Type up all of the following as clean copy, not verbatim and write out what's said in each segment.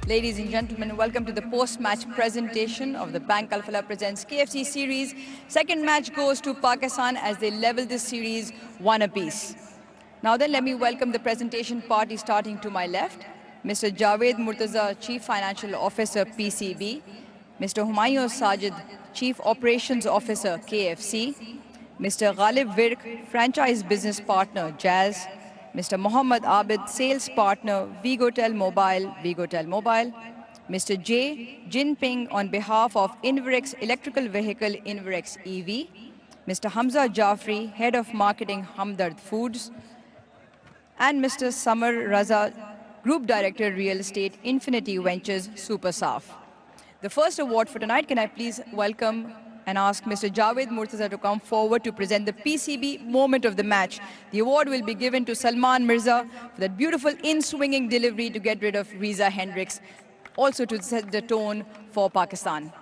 Ladies and gentlemen, welcome to the post-match presentation of the Bank Alfala Presents KFC series. Second match goes to Pakistan as they level this series 1 apiece. Now then, let me welcome the presentation party starting to my left. Mr. Javed Murtaza, Chief Financial Officer, PCB. Mr. Humayun Sajid, Chief Operations Officer, KFC. Mr. Ghalib Virk, Franchise Business Partner, Jazz. Mr. Mohammad Abid, Sales Partner, Vigotel Mobile, Vigotel Mobile. Mr. J. Jinping on behalf of Inverex Electrical Vehicle, Inverex EV. Mr. Hamza Jafri, Head of Marketing, Hamdard Foods. And Mr. Samar Raza, Group Director, Real Estate, Infinity Ventures, Supersaf. The first award for tonight, can I please welcome and ask Mr. Javed Murtaza to come forward to present the PCB moment of the match. The award will be given to Salman Mirza for that beautiful in-swinging delivery to get rid of Riza Hendricks, also to set the tone for Pakistan.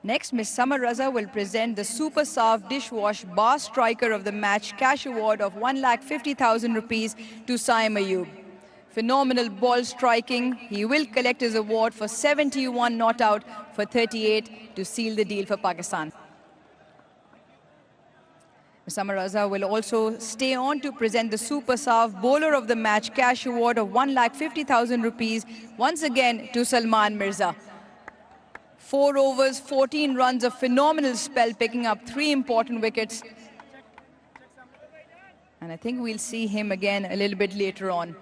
Next, Ms. Samar Raza will present the Supersaf Dishwash Bar Striker of the Match cash award of 1,50,000 rupees to Saim Ayub. Phenomenal ball striking. He will collect his award for 71 not out for 38 to seal the deal for Pakistan. Ms. Samar Raza will also stay on to present the Supersaf Bowler of the Match cash award of 1,50,000 rupees once again to Salman Mirza. 4 overs, 14 runs, a phenomenal spell, picking up 3 important wickets. And I think we'll see him again a little bit later on.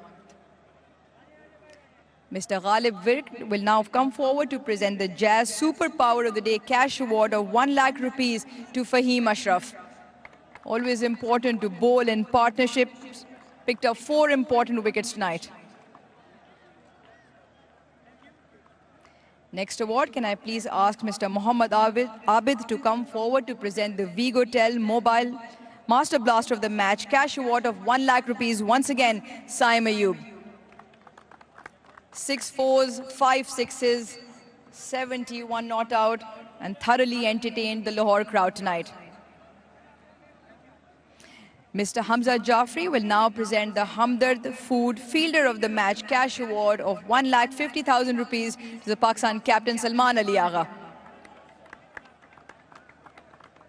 Mr. Ghalib Virk will now come forward to present the Jazz Superpower of the Day cash award of 1 lakh rupees to Fahim Ashraf. Always important to bowl in partnerships. Picked up 4 important wickets tonight. Next award, can I please ask Mr. Mohammad Abid to come forward to present the Vigotel Mobile Master Blaster of the Match cash award of 1 lakh rupees once again, Saim Ayub. 6 fours, 5 sixes, 71 not out, and thoroughly entertained the Lahore crowd tonight. Mr. Hamza Jafri will now present the Hamdard Food Fielder of the Match cash award of 1,50,000 rupees to the Pakistan captain Salman Ali Agha.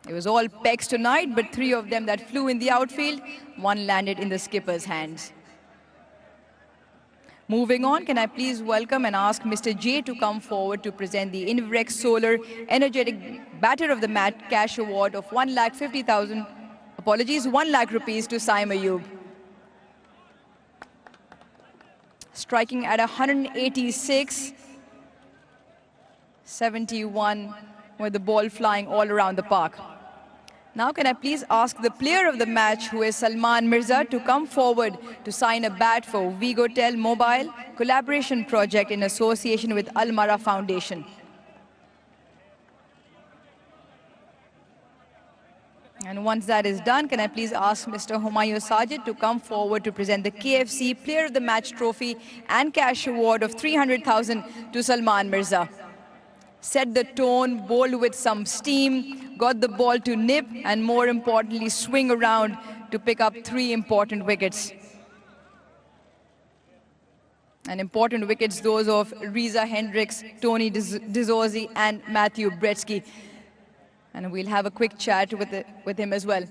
It was all pegs tonight, but 3 of them that flew in the outfield, 1 landed in the skipper's hands. Moving on, can I please welcome and ask Mr. J to come forward to present the Inverex Solar Energetic Batter of the Match cash award of 1,50,000, 1 lakh rupees to Saim Ayub. Striking at 186, 71 with the ball flying all around the park. Now can I please ask the player of the match, who is Salman Mirza, to come forward to sign a bat for Vigotel Mobile collaboration project in association with Al Mara Foundation. And once that is done, can I please ask Mr. Humayun Sajid to come forward to present the KFC Player of the Match trophy and cash award of 300,000 to Salman Mirza. Set the tone, bowled with some steam, got the ball to nip, and more importantly, swing around to pick up 3 important wickets. And important wickets, those of Riza Hendricks, Tony Dizorzi, and Matthew Bretsky. And we'll have a quick chat with him as well.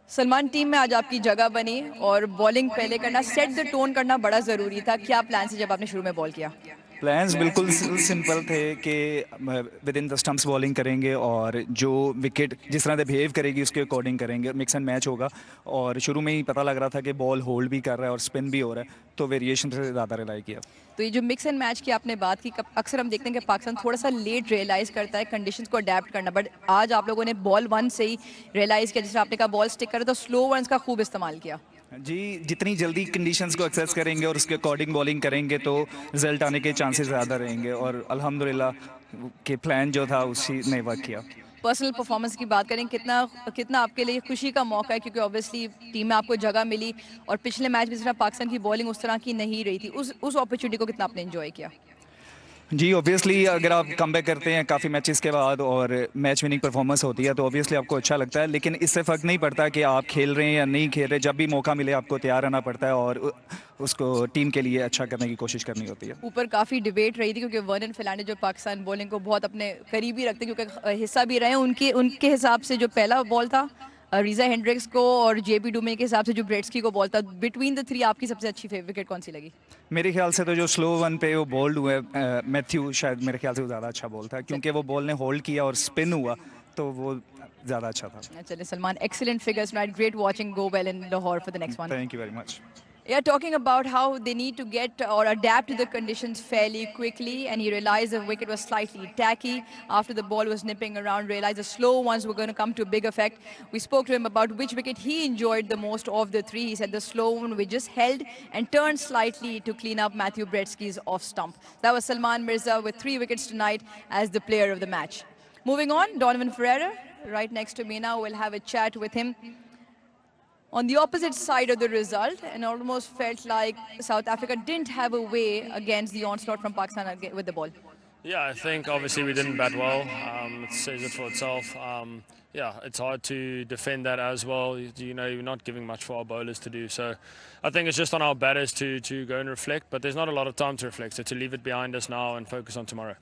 Salman, team में आज आपकी जगह बनी और bowling पहले करना, set the tone करना बड़ा ज़रूरी था. क्या प्लान से जब आपने शुरू में बॉल किया? प्लान्स बिल्कुल सिंपल थे कि with in the stumps bowling करेंगे और जो विकेट जिस तरह से बिहेव करेगी उसके अकॉर्डिंग करेंगे. मिक्स एंड मैच होगा और शुरू में ही पता लग रहा था कि बॉल होल्ड भी कर रहा है और स्पिन भी हो रहा है, तो वेरिएशन से ज़्यादा रिलाई किया. तो ये जो मिक्स एंड मैच की आपने बात की, अक्सर हम देखते हैं कि पाकिस्तान थोड़ा सा लेट रियलाइज़ करता है कंडीशंस को अडेप्ट करना, बट आज आप लोगों ने बॉल 1 से ही रियलाइज़ किया. जिससे आपने कहा बॉल स्टिक करा तो स्लो वंस का खूब इस्तेमाल किया. जी, जितनी जल्दी कंडीशंस को एक्सेस करेंगे और उसके अकॉर्डिंग बॉलिंग करेंगे तो रिजल्ट आने के चांसेस ज़्यादा रहेंगे और अल्हम्दुलिल्लाह के प्लान जो था उसी ने वर्क किया. पर्सनल परफॉर्मेंस की बात करें, कितना आपके लिए खुशी का मौका है, क्योंकि ऑब्वियसली टीम में आपको जगह मिली और पिछले मैच में जिस तरह पाकिस्तान की बॉलिंग उस तरह की नहीं रही थी, उस अपॉर्चुनिटी को कितना आपने एंजॉय किया? जी ऑब्वियसली अगर आप कमबैक करते हैं काफ़ी मैचेस के बाद और मैच विनिंग परफॉर्मेंस होती है तो ऑब्वियसली आपको अच्छा लगता है, लेकिन इससे फ़र्क नहीं पड़ता कि आप खेल रहे हैं या नहीं खेल रहे। जब भी मौका मिले आपको तैयार रहना पड़ता है और उसको टीम के लिए अच्छा करने की कोशिश करनी होती है। ऊपर काफ़ी डिबेट रही थी क्योंकि वर्नन फिलाने जो पाकिस्तान बॉलिंग को बहुत अपने करीबी रखते हैं क्योंकि हिस्सा भी रहे हैं उनके उनके हिसाब से जो पहला बॉल था रीजा हेंड्रिक्स को और जेपी डुमे के हिसाब से जो ब्रेट्सकी को बॉल था, बिटवीन द थ्री आपकी सबसे अच्छी विकेट कौन सी लगी? मेरे ख्याल से तो जो स्लो वन पे वो बोल्ड हुए मैथ्यू, शायद मेरे ख्याल से वो ज़्यादा अच्छा बॉल था क्योंकि वो बॉल ने होल्ड किया और स्पिन हुआ तो वो ज़्यादा अच्छा था। चलिए Salman, excellent figures tonight. Great watching. Go well in Lahore for the next one. Thank you very much. Yeah, talking about how they need to get or adapt to the conditions fairly quickly, and he realized the wicket was slightly tacky after the ball was nipping around, realized the slow ones were going to come to big effect. We spoke to him about which wicket he enjoyed the most of the three. He said the slow one we just held and turned slightly to clean up Matthew Bretsky's off stump. That was Salman Mirza with 3 wickets tonight as the player of the match. Moving on, Donovan Ferreira, right next to me now. We'll have a chat with him. On the opposite side of the result, and almost felt like South Africa didn't have a way against the onslaught from Pakistan with the ball. Yeah, I think obviously we didn't bat well. It says it for itself. Yeah, it's hard to defend that as well. You know, you're not giving much for our bowlers to do. So I think it's just on our batters to go and reflect. But there's not a lot of time to reflect. So to leave it behind us now and focus on tomorrow.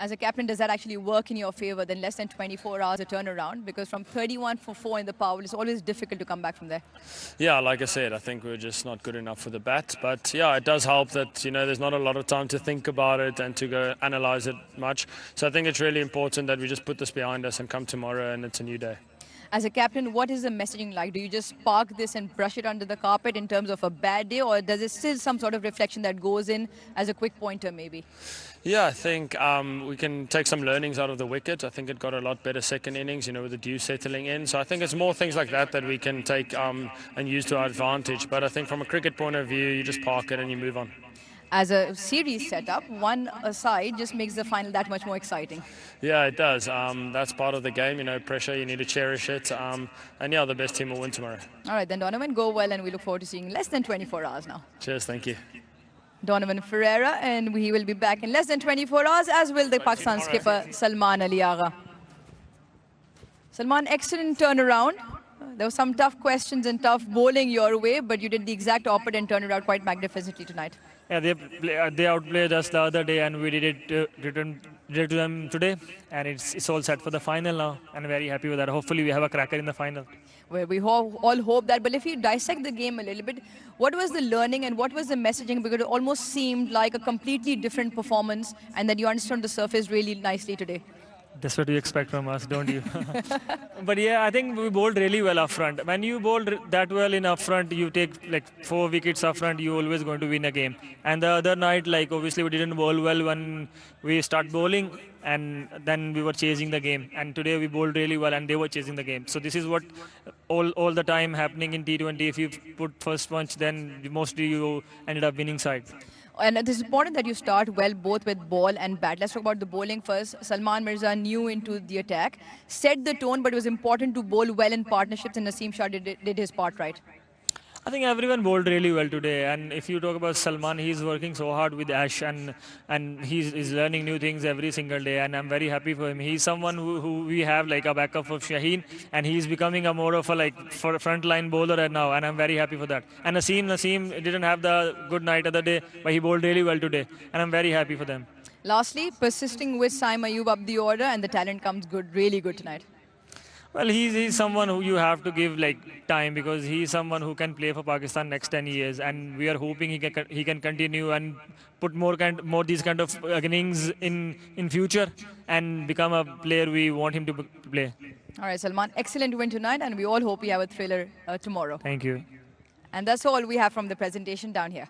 As a captain, does that actually work in your favor? Then less than 24 hours a turnaround, because from 31 for 4 in the power, it's always difficult to come back from there. Yeah, like I said, I think we're just not good enough for the bat. But yeah, it does help that, you know, there's not a lot of time to think about it and to go analyze it much. So I think it's really important that we just put this behind us and come tomorrow and it's a new day. As a captain, what is the messaging like? Do you just park this and brush it under the carpet in terms of a bad day, or does it still some sort of reflection that goes in as a quick pointer maybe? Yeah, I think we can take some learnings out of the wicket. I think it got a lot better second innings, you know, with the dew settling in. So I think it's more things like that that we can take and use to our advantage. But I think from a cricket point of view, you just park it and you move on. As a series setup, one aside just makes the final that much more exciting. Yeah, it does. That's part of the game, you know, pressure, you need to cherish it. And yeah, the best team will win tomorrow. All right, then Donovan, go well, and we look forward to seeing less than 24 hours now. Cheers, thank you. Donovan Ferreira, and he will be back in less than 24 hours, as will the Pakistan skipper Salman Ali Agha. Salman, excellent turnaround. There were some tough questions and tough bowling your way, but you did the exact opposite and turned it out quite magnificently tonight. Yeah, they outplayed us the other day, and we did it to them today, and it's all set for the final now, and very happy with that. Hopefully, we have a cracker in the final. Well, we all hope that. But if you dissect the game a little bit, what was the learning and what was the messaging? Because it almost seemed like a completely different performance, and that you understood the surface really nicely today. That's what you expect from us, don't you? But yeah, I think we bowled really well up front. When you bowl that well in up front, you take like 4 wickets up front, you're always going to win a game. And the other night, like obviously we didn't bowl well when we start bowling, and then we were chasing the game. And today we bowled really well, and they were chasing the game. So this is what all the time happening in T20. If you put first punch, then mostly you ended up winning side. And it is important that you start well both with ball and bat. Let's talk about the bowling first. Salman Mirza, new into the attack, set the tone, but it was important to bowl well in partnerships, and Naseem Shah did his part right. I think everyone bowled really well today, and if you talk about Salman, he's working so hard with Ash, and he's learning new things every single day, and I'm very happy for him. He's someone who we have like a backup of Shaheen, and he's becoming a more of a like frontline bowler right now, and I'm very happy for that. And Naseem didn't have the good night other day, but he bowled really well today, and I'm very happy for them. Lastly, persisting with Saim Ayub up the order, and the talent comes good, really good tonight. Well, he's someone who you have to give like time, because he's someone who can play for Pakistan next 10 years, and we are hoping he can continue and put more these kind of innings in future and become a player we want him to play. All right, Salman, excellent win tonight, and we all hope we have a thriller tomorrow. Thank you. And that's all we have from the presentation down here.